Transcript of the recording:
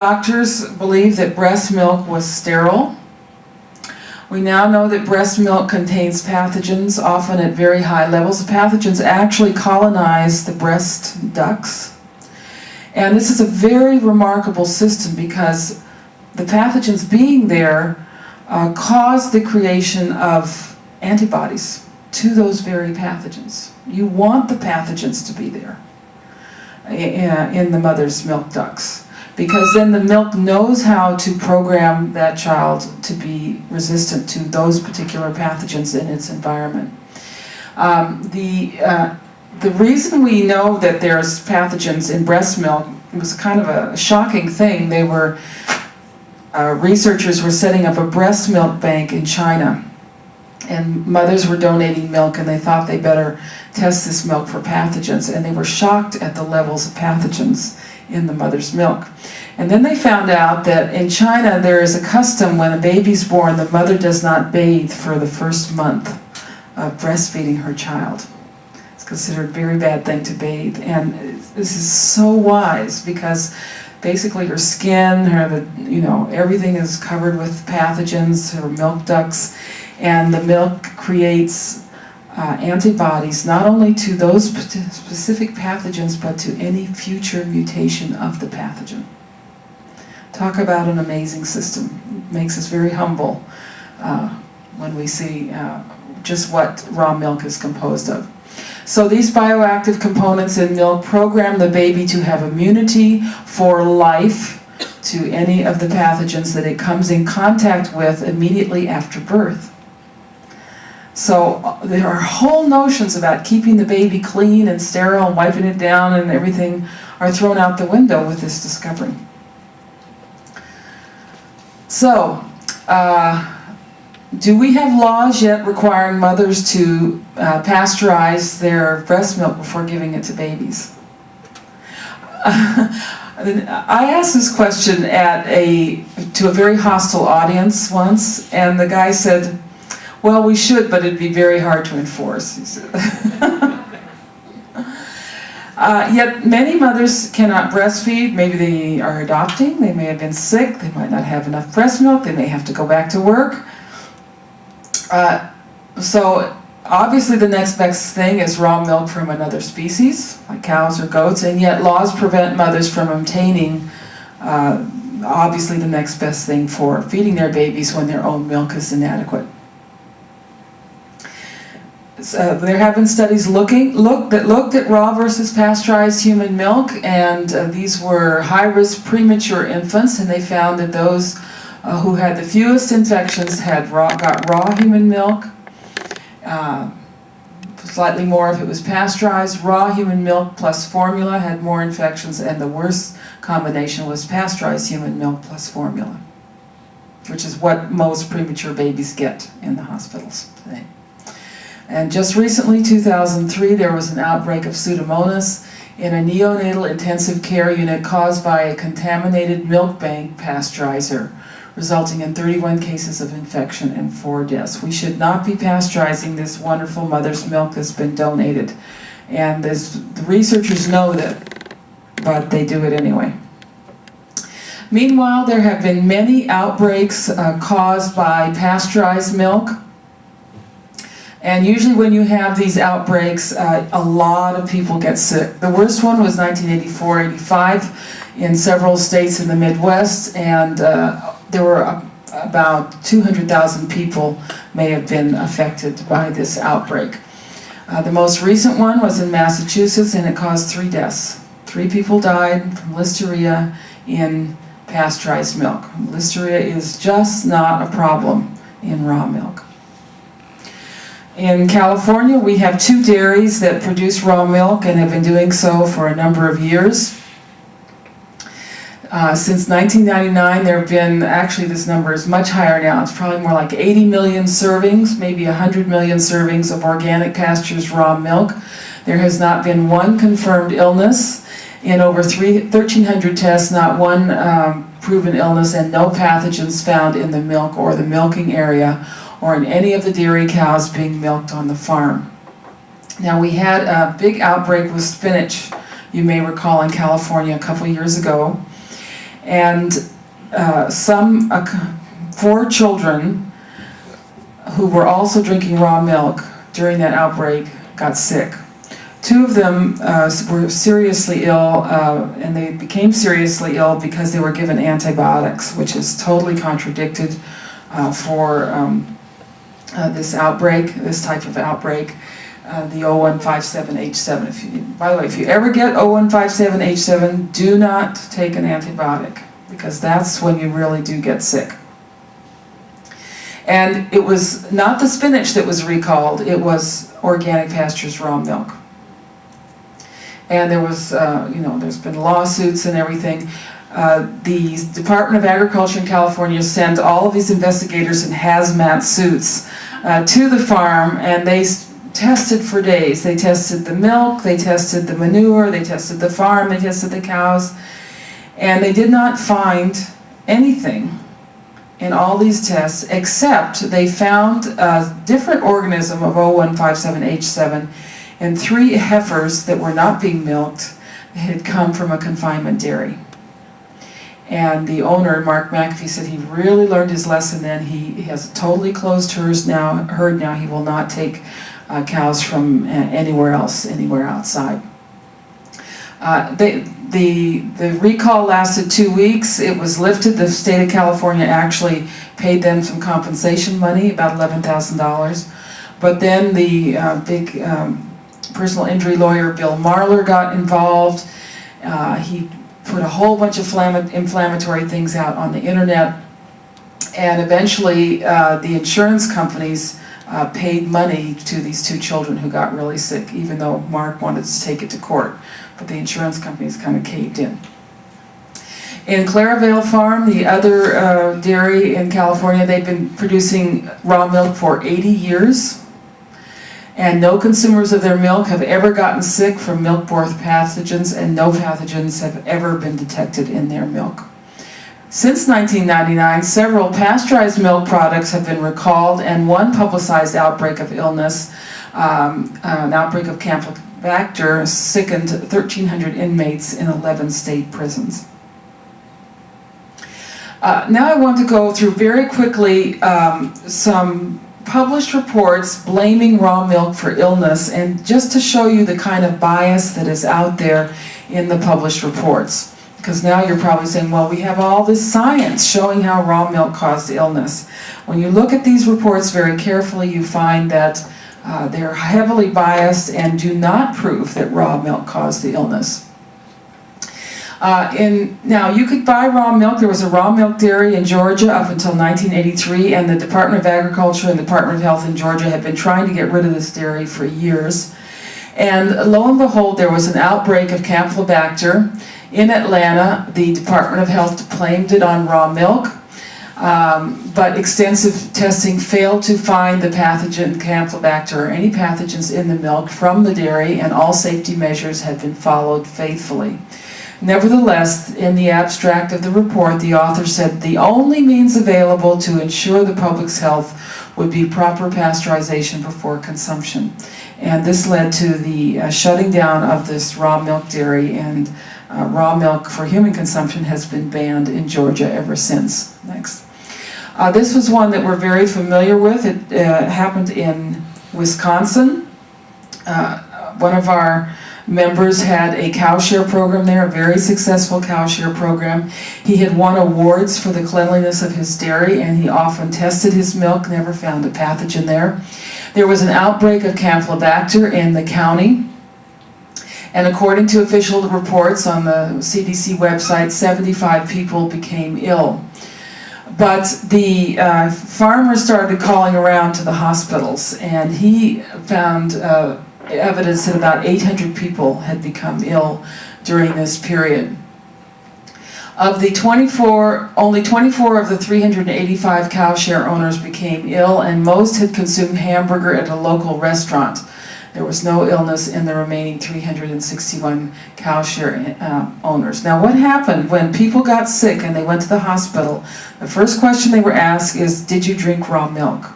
Doctors believed that breast milk was sterile. We now know that breast milk contains pathogens, often at very high levels. The pathogens actually colonize the breast ducts. And this is a very remarkable system because the pathogens being there cause the creation of antibodies to those very pathogens. You want the pathogens to be there in the mother's milk ducts, because then the milk knows how to program that child to be resistant to those particular pathogens in its environment. The reason we know that there's pathogens in breast milk was kind of a shocking thing. Researchers were setting up a breast milk bank in China, and mothers were donating milk, and they thought they better test this milk for pathogens, and they were shocked at the levels of pathogens in the mother's milk. And then they found out that in China there is a custom when a baby's born, the mother does not bathe for the first month of breastfeeding her child. It's considered a very bad thing to bathe, and this is so wise because basically her skin, everything is covered with pathogens, her milk ducts, and the milk creates antibodies not only to those specific pathogens but to any future mutation of the pathogen. Talk about an amazing system. It makes us very humble when we see just what raw milk is composed of. So these bioactive components in milk program the baby to have immunity for life to any of the pathogens that it comes in contact with immediately after birth. So there are whole notions about keeping the baby clean and sterile and wiping it down and everything are thrown out the window with this discovery. So, do we have laws yet requiring mothers to pasteurize their breast milk before giving it to babies? I asked this question to a very hostile audience once, and the guy said, "Well, we should, but it'd be very hard to enforce," he said. Yet many mothers cannot breastfeed. Maybe they are adopting, they may have been sick, they might not have enough breast milk, they may have to go back to work. So obviously the next best thing is raw milk from another species, like cows or goats, and yet laws prevent mothers from obtaining obviously the next best thing for feeding their babies when their own milk is inadequate. There have been studies that looked at raw versus pasteurized human milk, and these were high-risk premature infants, and they found that those who had the fewest infections got raw human milk. Slightly more if it was pasteurized. Raw human milk plus formula had more infections, and the worst combination was pasteurized human milk plus formula, which is what most premature babies get in the hospitals today. And just recently, 2003, there was an outbreak of Pseudomonas in a neonatal intensive care unit caused by a contaminated milk bank pasteurizer, resulting in 31 cases of infection and 4 deaths. We should not be pasteurizing this wonderful mother's milk that's been donated. And the researchers know that, but they do it anyway. Meanwhile, there have been many outbreaks caused by pasteurized milk. And usually when you have these outbreaks, a lot of people get sick. The worst one was 1984-85 in several states in the Midwest, and there were about 200,000 people may have been affected by this outbreak. The most recent one was in Massachusetts, and it caused 3 deaths. 3 people died from listeria in pasteurized milk. Listeria is just not a problem in raw milk. In California, we have 2 dairies that produce raw milk and have been doing so for a number of years. Since 1999, there have been, actually this number is much higher now, it's probably more like 80 million servings, maybe 100 million servings of organic pastures raw milk. There has not been one confirmed illness. In over 1,300 tests, not one proven illness, and no pathogens found in the milk or the milking area or in any of the dairy cows being milked on the farm. Now, we had a big outbreak with spinach, you may recall, in California a couple years ago. And 4 children who were also drinking raw milk during that outbreak got sick. 2 of them were seriously ill, and they became seriously ill because they were given antibiotics, which is totally contradicted for this outbreak, this type of outbreak, the 0157H7. By the way, if you ever get 0157H7, do not take an antibiotic, because that's when you really do get sick. And it was not the spinach that was recalled, it was Organic Pastures raw milk. And there was, there's been lawsuits and everything. The Department of Agriculture in California sent all of these investigators in hazmat suits to the farm, and they tested for days. They tested the milk, they tested the manure, they tested the farm, they tested the cows, and they did not find anything in all these tests, except they found a different organism of 0157H7 in 3 heifers that were not being milked that had come from a confinement dairy. And the owner, Mark McAfee, said he really learned his lesson then. He has a totally closed herd now. He will not take cows from anywhere else, anywhere outside. The recall lasted 2 weeks. It was lifted. The state of California actually paid them some compensation money, about $11,000. But then the big personal injury lawyer, Bill Marler, got involved. He put a whole bunch of inflammatory things out on the internet. And eventually the insurance companies paid money to these 2 children who got really sick, even though Mark wanted to take it to court. But the insurance companies kind of caved in. In Claravale Farm, the other dairy in California, they've been producing raw milk for 80 years. And no consumers of their milk have ever gotten sick from milk-borne pathogens, and no pathogens have ever been detected in their milk. Since 1999, several pasteurized milk products have been recalled, and one publicized outbreak of illness, an outbreak of Campylobacter, sickened 1,300 inmates in 11 state prisons. Now I want to go through very quickly some published reports blaming raw milk for illness, and just to show you the kind of bias that is out there in the published reports. Because now you're probably saying, well, we have all this science showing how raw milk caused illness. When you look at these reports very carefully, you find that they're heavily biased and do not prove that raw milk caused the illness. Now, you could buy raw milk. There was a raw milk dairy in Georgia up until 1983, and the Department of Agriculture and the Department of Health in Georgia had been trying to get rid of this dairy for years. And lo and behold, there was an outbreak of Campylobacter in Atlanta. The Department of Health blamed it on raw milk, but extensive testing failed to find the pathogen Campylobacter or any pathogens in the milk from the dairy, and all safety measures had been followed faithfully. Nevertheless, in the abstract of the report, the author said the only means available to ensure the public's health would be proper pasteurization before consumption. And this led to the shutting down of this raw milk dairy, and raw milk for human consumption has been banned in Georgia ever since. Next. This was one that we're very familiar with. It happened in Wisconsin. One of our members had a cow share program there, a very successful cow share program. He had won awards for the cleanliness of his dairy, and he often tested his milk, never found a pathogen there. There was an outbreak of Campylobacter in the county, and according to official reports on the CDC website, 75 people became ill. But the farmer started calling around to the hospitals, and he found evidence that about 800 people had become ill during this period. Of the 24, only 24 of the 385 cow share owners became ill, and most had consumed hamburger at a local restaurant. There was no illness in the remaining 361 cow share owners. Now, what happened when people got sick and they went to the hospital? The first question they were asked is, did you drink raw milk?